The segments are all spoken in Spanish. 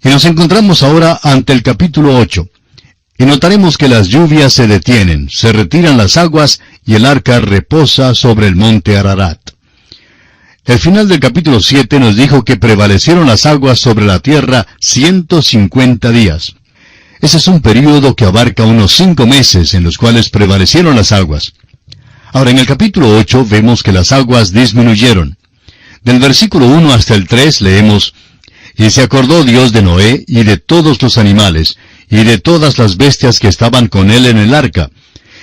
Y nos encontramos ahora ante el capítulo 8. Y notaremos que las lluvias se detienen, se retiran las aguas y el arca reposa sobre el monte Ararat. El final del capítulo 7 nos dijo que prevalecieron las aguas sobre la tierra 150 días. Ese es un período que abarca unos 5 meses en los cuales prevalecieron las aguas. Ahora, en el capítulo 8 vemos que las aguas disminuyeron. Del versículo 1 hasta el 3 leemos: Y se acordó Dios de Noé y de todos los animales, y de todas las bestias que estaban con él en el arca.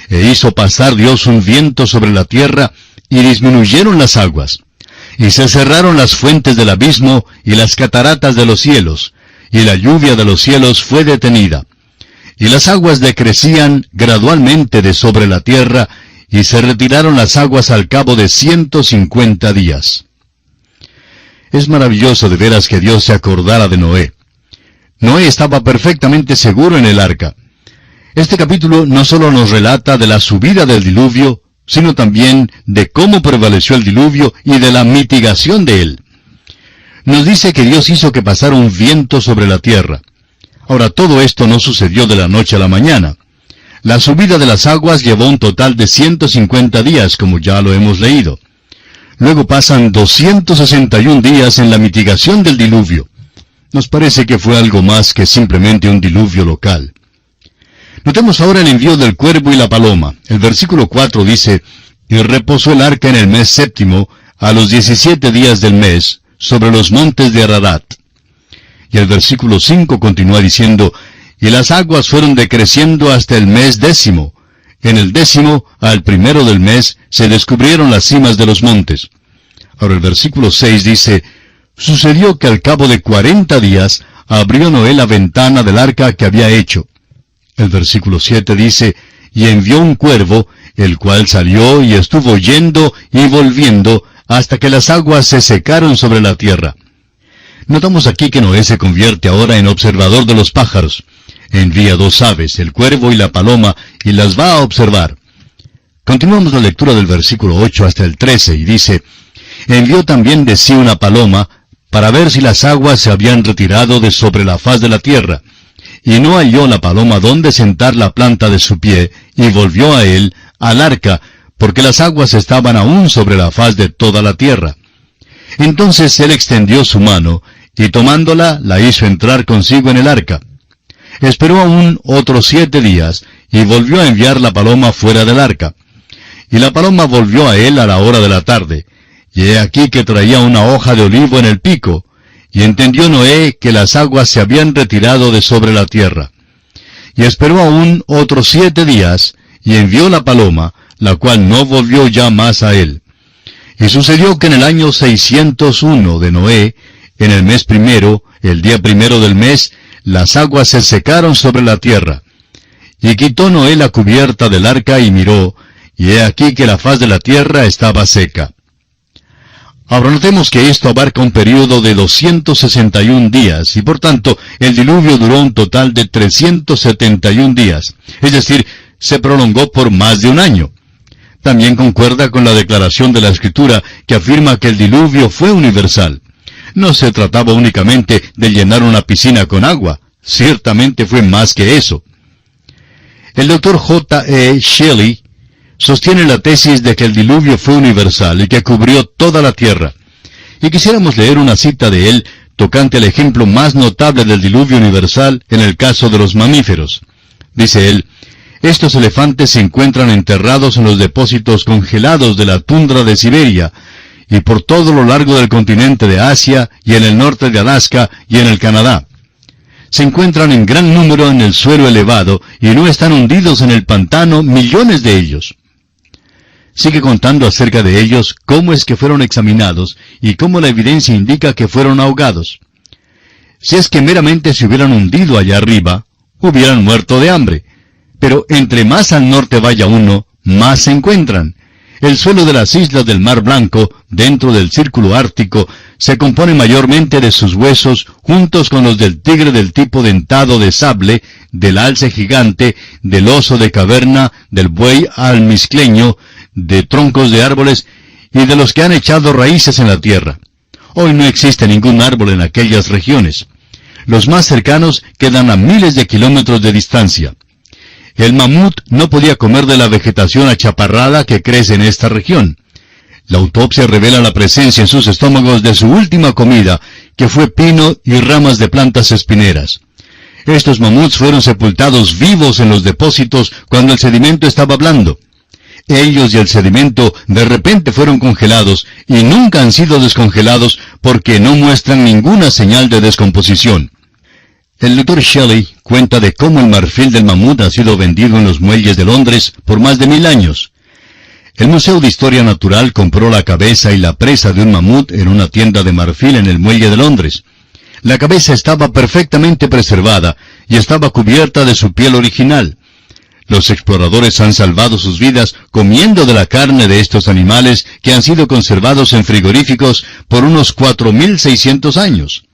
E hizo pasar Dios un viento sobre la tierra, y disminuyeron las aguas. Y se cerraron las fuentes del abismo, y las cataratas de los cielos, y la lluvia de los cielos fue detenida. Y las aguas decrecían gradualmente de sobre la tierra, y se retiraron las aguas al cabo de 150 días. Es maravilloso de veras que Dios se acordara de Noé. Noé estaba perfectamente seguro en el arca. Este capítulo no solo nos relata de la subida del diluvio, sino también de cómo prevaleció el diluvio y de la mitigación de él. Nos dice que Dios hizo que pasara un viento sobre la tierra. Ahora, todo esto no sucedió de la noche a la mañana. La subida de las aguas llevó un total de 150 días, como ya lo hemos leído. Luego pasan 261 días en la mitigación del diluvio. Nos parece que fue algo más que simplemente un diluvio local. Notemos ahora el envío del cuervo y la paloma. El versículo 4 dice: Y reposó el arca en el mes séptimo, a los 17 días del mes, sobre los montes de Ararat. Y el versículo 5 continúa diciendo: Y las aguas fueron decreciendo hasta el mes 10. En el 10, al primero del mes, se descubrieron las cimas de los montes. Ahora el versículo 6 dice: Sucedió que al cabo de 40 días, abrió Noé la ventana del arca que había hecho. El versículo 7 dice: Y envió un cuervo, el cual salió y estuvo yendo y volviendo, hasta que las aguas se secaron sobre la tierra. Notamos aquí que Noé se convierte ahora en observador de los pájaros. Envía 2 aves, el cuervo y la paloma, y las va a observar. Continuamos la lectura del versículo 8 hasta el 13, y dice: Envió también de sí una paloma, para ver si las aguas se habían retirado de sobre la faz de la tierra. Y no halló la paloma dónde sentar la planta de su pie, y volvió a él, al arca, porque las aguas estaban aún sobre la faz de toda la tierra. Entonces él extendió su mano, y tomándola, la hizo entrar consigo en el arca. Esperó aún otros 7 días, y volvió a enviar la paloma fuera del arca. Y la paloma volvió a él a la hora de la tarde, y he aquí que traía una hoja de olivo en el pico, y entendió Noé que las aguas se habían retirado de sobre la tierra. Y esperó aún otros 7 días, y envió la paloma, la cual no volvió ya más a él. Y sucedió que en el año 601 de Noé, en el mes primero, el día primero del mes, las aguas se secaron sobre la tierra. Y quitó Noé la cubierta del arca y miró, y he aquí que la faz de la tierra estaba seca. Ahora notemos que esto abarca un período de 261 días, y por tanto el diluvio duró un total de 371 días, es decir, se prolongó por más de un año. También concuerda con la declaración de la Escritura que afirma que el diluvio fue universal. No se trataba únicamente de llenar una piscina con agua, ciertamente fue más que eso. El doctor J. E. Shelley sostiene la tesis de que el diluvio fue universal y que cubrió toda la tierra. Y quisiéramos leer una cita de él tocante al ejemplo más notable del diluvio universal en el caso de los mamíferos. Dice él: Estos elefantes se encuentran enterrados en los depósitos congelados de la tundra de Siberia, y por todo lo largo del continente de Asia, y en el norte de Alaska, y en el Canadá. Se encuentran en gran número en el suelo elevado, y no están hundidos en el pantano millones de ellos. Sigue contando acerca de ellos, cómo es que fueron examinados, y cómo la evidencia indica que fueron ahogados. Si es que meramente se hubieran hundido allá arriba, hubieran muerto de hambre. Pero entre más al norte vaya uno, más se encuentran. El suelo de las islas del Mar Blanco, dentro del círculo ártico, se compone mayormente de sus huesos, juntos con los del tigre del tipo dentado de sable, del alce gigante, del oso de caverna, del buey almizcleño, de troncos de árboles, y de los que han echado raíces en la tierra. Hoy no existe ningún árbol en aquellas regiones. Los más cercanos quedan a miles de kilómetros de distancia. El mamut no podía comer de la vegetación achaparrada que crece en esta región. La autopsia revela la presencia en sus estómagos de su última comida, que fue pino y ramas de plantas espineras. Estos mamuts fueron sepultados vivos en los depósitos cuando el sedimento estaba blando. Ellos y el sedimento de repente fueron congelados y nunca han sido descongelados porque no muestran ninguna señal de descomposición. El Dr. Shelley cuenta de cómo el marfil del mamut ha sido vendido en los muelles de Londres por más de 1000 años. El Museo de Historia Natural compró la cabeza y la presa de un mamut en una tienda de marfil en el muelle de Londres. La cabeza estaba perfectamente preservada y estaba cubierta de su piel original. Los exploradores han salvado sus vidas comiendo de la carne de estos animales que han sido conservados en frigoríficos por unos 4600 años.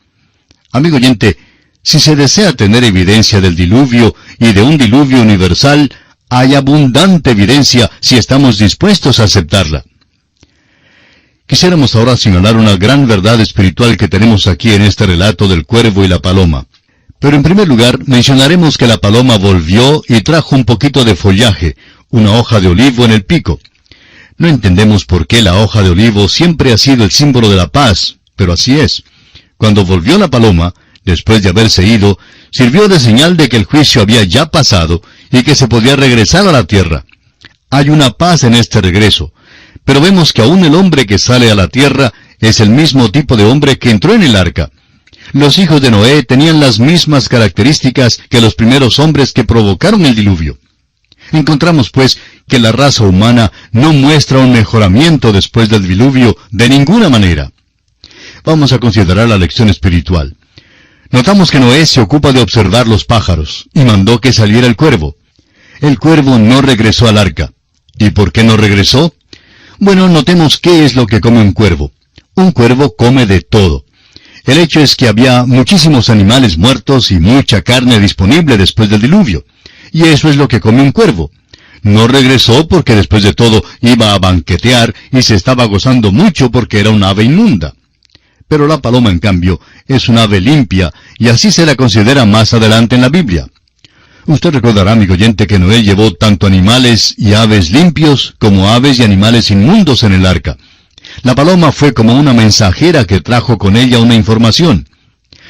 Amigo oyente, si se desea tener evidencia del diluvio y de un diluvio universal, hay abundante evidencia si estamos dispuestos a aceptarla. Quisiéramos ahora señalar una gran verdad espiritual que tenemos aquí en este relato del cuervo y la paloma. Pero en primer lugar, mencionaremos que la paloma volvió y trajo un poquito de follaje, una hoja de olivo en el pico. No entendemos por qué la hoja de olivo siempre ha sido el símbolo de la paz, pero así es. Cuando volvió la paloma, después de haberse ido, sirvió de señal de que el juicio había ya pasado y que se podía regresar a la tierra. Hay una paz en este regreso, pero vemos que aún el hombre que sale a la tierra es el mismo tipo de hombre que entró en el arca. Los hijos de Noé tenían las mismas características que los primeros hombres que provocaron el diluvio. Encontramos, pues, que la raza humana no muestra un mejoramiento después del diluvio de ninguna manera. Vamos a considerar la lección espiritual. Notamos que Noé se ocupa de observar los pájaros, y mandó que saliera el cuervo. El cuervo no regresó al arca. ¿Y por qué no regresó? Bueno, notemos qué es lo que come un cuervo. Un cuervo come de todo. El hecho es que había muchísimos animales muertos y mucha carne disponible después del diluvio. Y eso es lo que come un cuervo. No regresó porque después de todo iba a banquetear y se estaba gozando mucho porque era un ave inmunda. Pero la paloma, en cambio, es un ave limpia, y así se la considera más adelante en la Biblia. Usted recordará, amigo oyente, que Noé llevó tanto animales y aves limpios como aves y animales inmundos en el arca. La paloma fue como una mensajera que trajo con ella una información.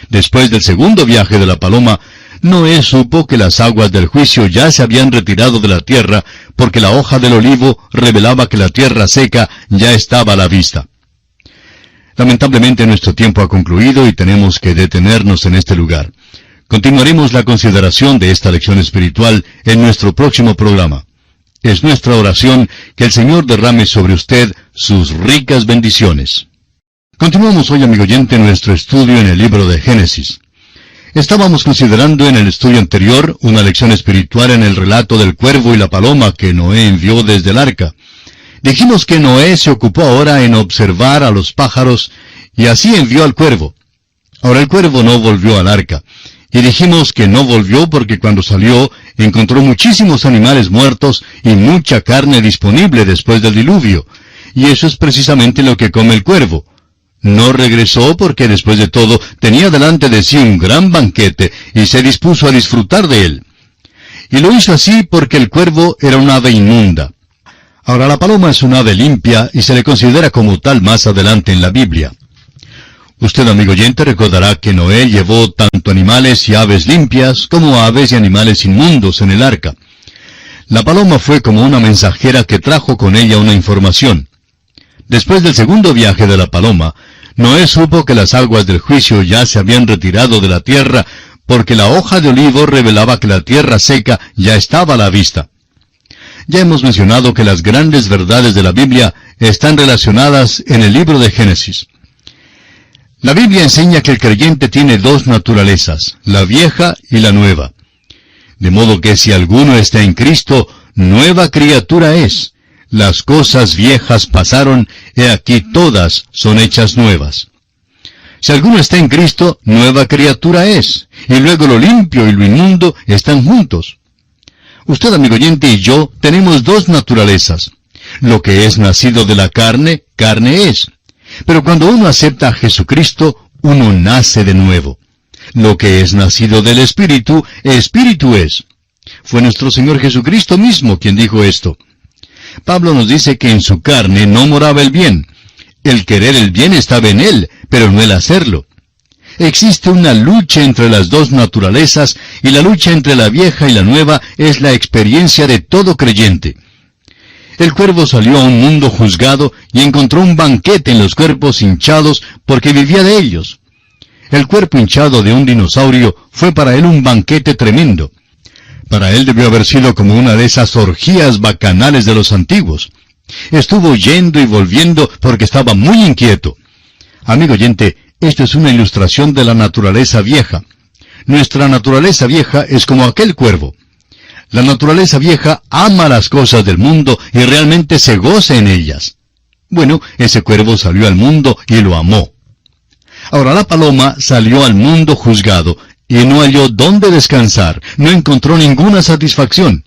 Después del segundo viaje de la paloma, Noé supo que las aguas del juicio ya se habían retirado de la tierra, porque la hoja del olivo revelaba que la tierra seca ya estaba a la vista. Lamentablemente nuestro tiempo ha concluido y tenemos que detenernos en este lugar. Continuaremos la consideración de esta lección espiritual en nuestro próximo programa. Es nuestra oración que el Señor derrame sobre usted sus ricas bendiciones. Continuamos hoy, amigo oyente, nuestro estudio en el libro de Génesis. Estábamos considerando en el estudio anterior una lección espiritual en el relato del cuervo y la paloma que Noé envió desde el arca. Dijimos que Noé se ocupó ahora en observar a los pájaros y así envió al cuervo. Ahora el cuervo no volvió al arca. Y dijimos que no volvió porque cuando salió encontró muchísimos animales muertos y mucha carne disponible después del diluvio. Y eso es precisamente lo que come el cuervo. No regresó porque después de todo tenía delante de sí un gran banquete y se dispuso a disfrutar de él. Y lo hizo así porque el cuervo era un ave inmunda. Ahora la paloma es un ave limpia y se le considera como tal más adelante en la Biblia. Usted, amigo oyente, recordará que Noé llevó tanto animales y aves limpias como aves y animales inmundos en el arca. La paloma fue como una mensajera que trajo con ella una información. Después del segundo viaje de la paloma, Noé supo que las aguas del juicio ya se habían retirado de la tierra, porque la hoja de olivo revelaba que la tierra seca ya estaba a la vista. Ya hemos mencionado que las grandes verdades de la Biblia están relacionadas en el libro de Génesis. La Biblia enseña que el creyente tiene dos naturalezas, la vieja y la nueva. De modo que si alguno está en Cristo, nueva criatura es. Las cosas viejas pasaron, he aquí todas son hechas nuevas. Si alguno está en Cristo, nueva criatura es. Y luego lo limpio y lo inmundo están juntos. Usted, amigo oyente, y yo tenemos dos naturalezas. Lo que es nacido de la carne, carne es. Pero cuando uno acepta a Jesucristo, uno nace de nuevo. Lo que es nacido del Espíritu, Espíritu es. Fue nuestro Señor Jesucristo mismo quien dijo esto. Pablo nos dice que en su carne no moraba el bien. El querer el bien estaba en él, pero no el hacerlo. Existe una lucha entre las dos naturalezas, y la lucha entre la vieja y la nueva es la experiencia de todo creyente. El cuervo salió a un mundo juzgado y encontró un banquete en los cuerpos hinchados porque vivía de ellos. El cuerpo hinchado de un dinosaurio fue para él un banquete tremendo. Para él debió haber sido como una de esas orgías bacanales de los antiguos. Estuvo yendo y volviendo porque estaba muy inquieto. Amigo oyente, esto es una ilustración de la naturaleza vieja. Nuestra naturaleza vieja es como aquel cuervo. La naturaleza vieja ama las cosas del mundo y realmente se goza en ellas. Bueno, ese cuervo salió al mundo y lo amó. Ahora la paloma salió al mundo juzgado y no halló dónde descansar, no encontró ninguna satisfacción.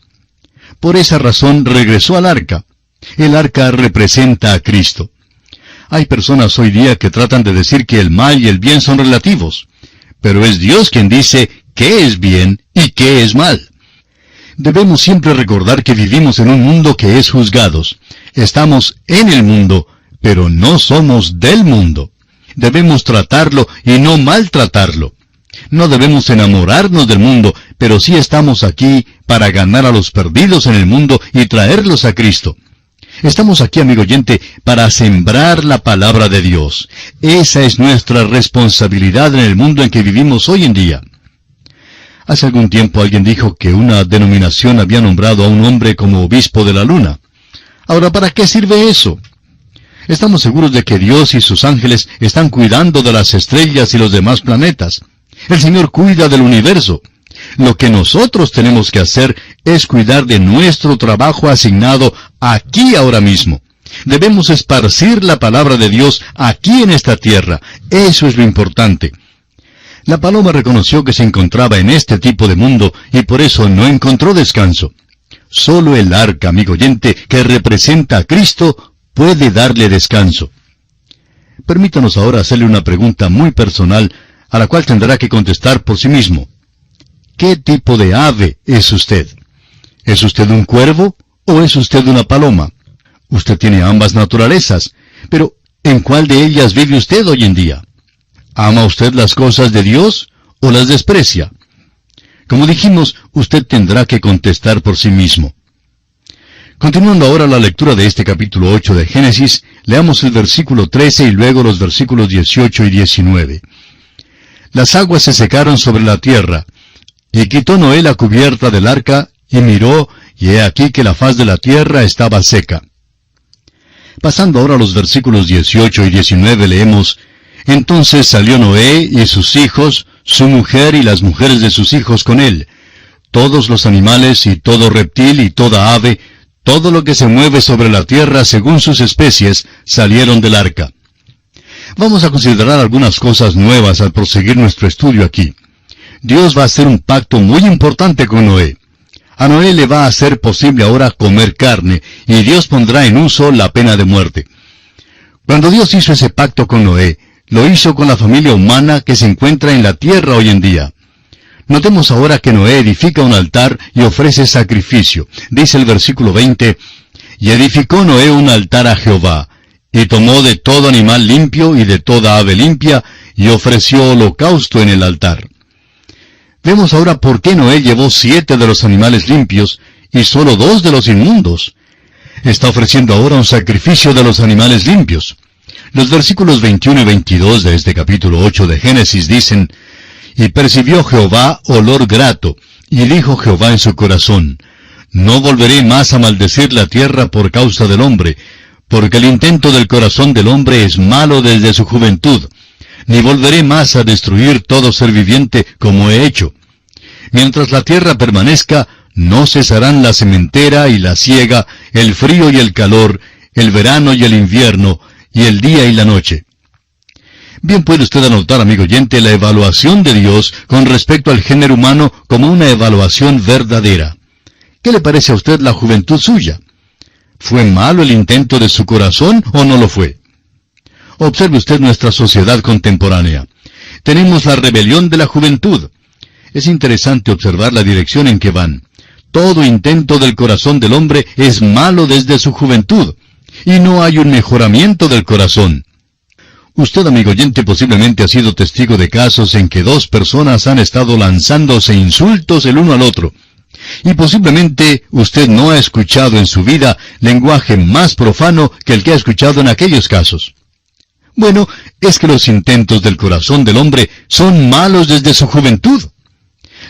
Por esa razón regresó al arca. El arca representa a Cristo. Hay personas hoy día que tratan de decir que el mal y el bien son relativos, pero es Dios quien dice qué es bien y qué es mal. Debemos siempre recordar que vivimos en un mundo que es juzgados. Estamos en el mundo, pero no somos del mundo. Debemos tratarlo y no maltratarlo. No debemos enamorarnos del mundo, pero sí estamos aquí para ganar a los perdidos en el mundo y traerlos a Cristo. Estamos aquí, amigo oyente, para sembrar la palabra de Dios. Esa es nuestra responsabilidad en el mundo en que vivimos hoy en día. Hace algún tiempo alguien dijo que una denominación había nombrado a un hombre como obispo de la luna. Ahora, ¿para qué sirve eso? Estamos seguros de que Dios y sus ángeles están cuidando de las estrellas y los demás planetas. El Señor cuida del universo. Lo que nosotros tenemos que hacer es cuidar de nuestro trabajo asignado aquí ahora mismo. Debemos esparcir la palabra de Dios aquí en esta tierra. Eso es lo importante. La paloma reconoció que se encontraba en este tipo de mundo y por eso no encontró descanso. Solo el arca, amigo oyente, que representa a Cristo, puede darle descanso. Permítanos ahora hacerle una pregunta muy personal, a la cual tendrá que contestar por sí mismo. ¿Qué tipo de ave es usted? ¿Es usted un cuervo o es usted una paloma? Usted tiene ambas naturalezas, pero ¿en cuál de ellas vive usted hoy en día? ¿Ama usted las cosas de Dios o las desprecia? Como dijimos, usted tendrá que contestar por sí mismo. Continuando ahora la lectura de este capítulo 8 de Génesis, leamos el versículo 13 y luego los versículos 18 y 19. Las aguas se secaron sobre la tierra, y quitó Noé la cubierta del arca, y miró, y he aquí que la faz de la tierra estaba seca. Pasando ahora a los versículos 18 y 19 leemos, Entonces salió Noé y sus hijos, su mujer y las mujeres de sus hijos con él, todos los animales y todo reptil y toda ave, todo lo que se mueve sobre la tierra según sus especies, salieron del arca. Vamos a considerar algunas cosas nuevas al proseguir nuestro estudio aquí. Dios va a hacer un pacto muy importante con Noé. A Noé le va a ser posible ahora comer carne, y Dios pondrá en uso la pena de muerte. Cuando Dios hizo ese pacto con Noé, lo hizo con la familia humana que se encuentra en la tierra hoy en día. Notemos ahora que Noé edifica un altar y ofrece sacrificio. Dice el versículo 20, Y edificó Noé un altar a Jehová, y tomó de todo animal limpio y de toda ave limpia, y ofreció holocausto en el altar. Vemos ahora por qué Noé llevó 7 de los animales limpios, y solo 2 de los inmundos. Está ofreciendo ahora un sacrificio de los animales limpios. Los versículos 21 y 22 de este capítulo 8 de Génesis dicen, Y percibió Jehová olor grato, y dijo Jehová en su corazón, No volveré más a maldecir la tierra por causa del hombre, porque el intento del corazón del hombre es malo desde su juventud, ni volveré más a destruir todo ser viviente como he hecho. Mientras la tierra permanezca, no cesarán la sementera y la siega, el frío y el calor, el verano y el invierno, y el día y la noche. Bien puede usted anotar, amigo oyente, la evaluación de Dios con respecto al género humano como una evaluación verdadera. ¿Qué le parece a usted la juventud suya? ¿Fue malo el intento de su corazón o no lo fue? Observe usted nuestra sociedad contemporánea. tenemos la rebelión de la juventud. Es interesante observar la dirección en que van. Todo intento del corazón del hombre es malo desde su juventud, y no hay un mejoramiento del corazón. Usted, amigo oyente, posiblemente ha sido testigo de casos en que dos personas han estado lanzándose insultos el uno al otro. Y posiblemente usted no ha escuchado en su vida lenguaje más profano que el que ha escuchado en aquellos casos. Bueno, es que los intentos del corazón del hombre son malos desde su juventud.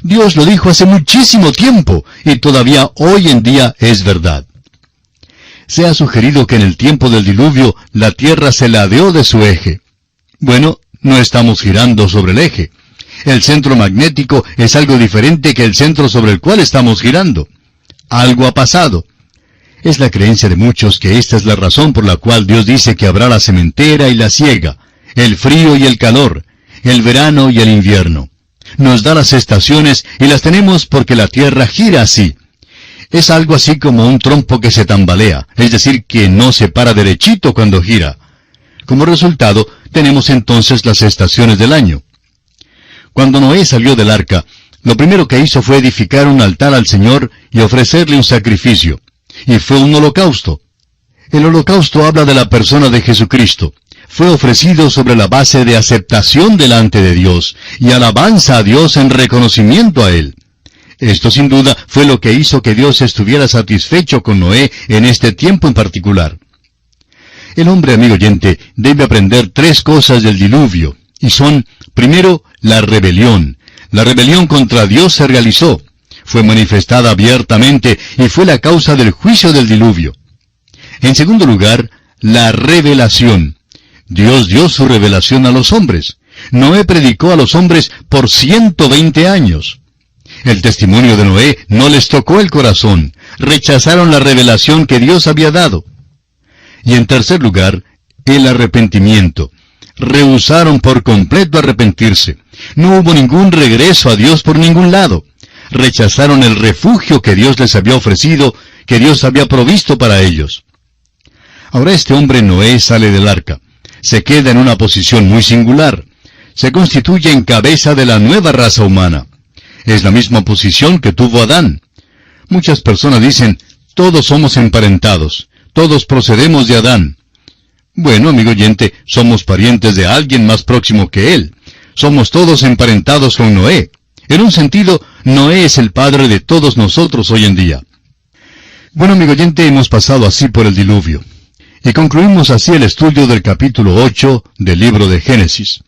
Dios lo dijo hace muchísimo tiempo, y todavía hoy en día es verdad. Se ha sugerido que en el tiempo del diluvio la tierra se ladeó de su eje. Bueno, no estamos girando sobre el eje. El centro magnético es algo diferente que el centro sobre el cual estamos girando. Algo ha pasado. Es la creencia de muchos que esta es la razón por la cual Dios dice que habrá la sementera y la siega, el frío y el calor, el verano y el invierno. Nos da las estaciones y las tenemos porque la tierra gira así. Es algo así como un trompo que se tambalea, es decir, que no se para derechito cuando gira. Como resultado, tenemos entonces las estaciones del año. Cuando Noé salió del arca, lo primero que hizo fue edificar un altar al Señor y ofrecerle un sacrificio. Y fue un holocausto. El holocausto habla de la persona de Jesucristo. Fue ofrecido sobre la base de aceptación delante de Dios y alabanza a Dios en reconocimiento a Él. Esto sin duda fue lo que hizo que Dios estuviera satisfecho con Noé en este tiempo en particular. El hombre, amigo oyente, debe aprender tres cosas del diluvio, y son, primero, la rebelión. La rebelión contra Dios se realizó, fue manifestada abiertamente y fue la causa del juicio del diluvio. En segundo lugar, la revelación. Dios dio su revelación a los hombres. Noé predicó a los hombres por 120 años. El testimonio de Noé no les tocó el corazón. Rechazaron la revelación que Dios había dado. Y en tercer lugar, el arrepentimiento. Rehusaron por completo arrepentirse. No hubo ningún regreso a Dios por ningún lado. Rechazaron el refugio que Dios les había ofrecido, que Dios había provisto para ellos. Ahora este hombre Noé sale del arca. Se queda en una posición muy singular. Se constituye en cabeza de la nueva raza humana. Es la misma posición que tuvo Adán. Muchas personas dicen, todos somos emparentados, todos procedemos de Adán. Bueno, amigo oyente, somos parientes de alguien más próximo que él. Somos todos emparentados con Noé. En un sentido, Noé es el padre de todos nosotros hoy en día. Bueno, amigo oyente, hemos pasado así por el diluvio. Y concluimos así el estudio del capítulo 8 del libro de Génesis.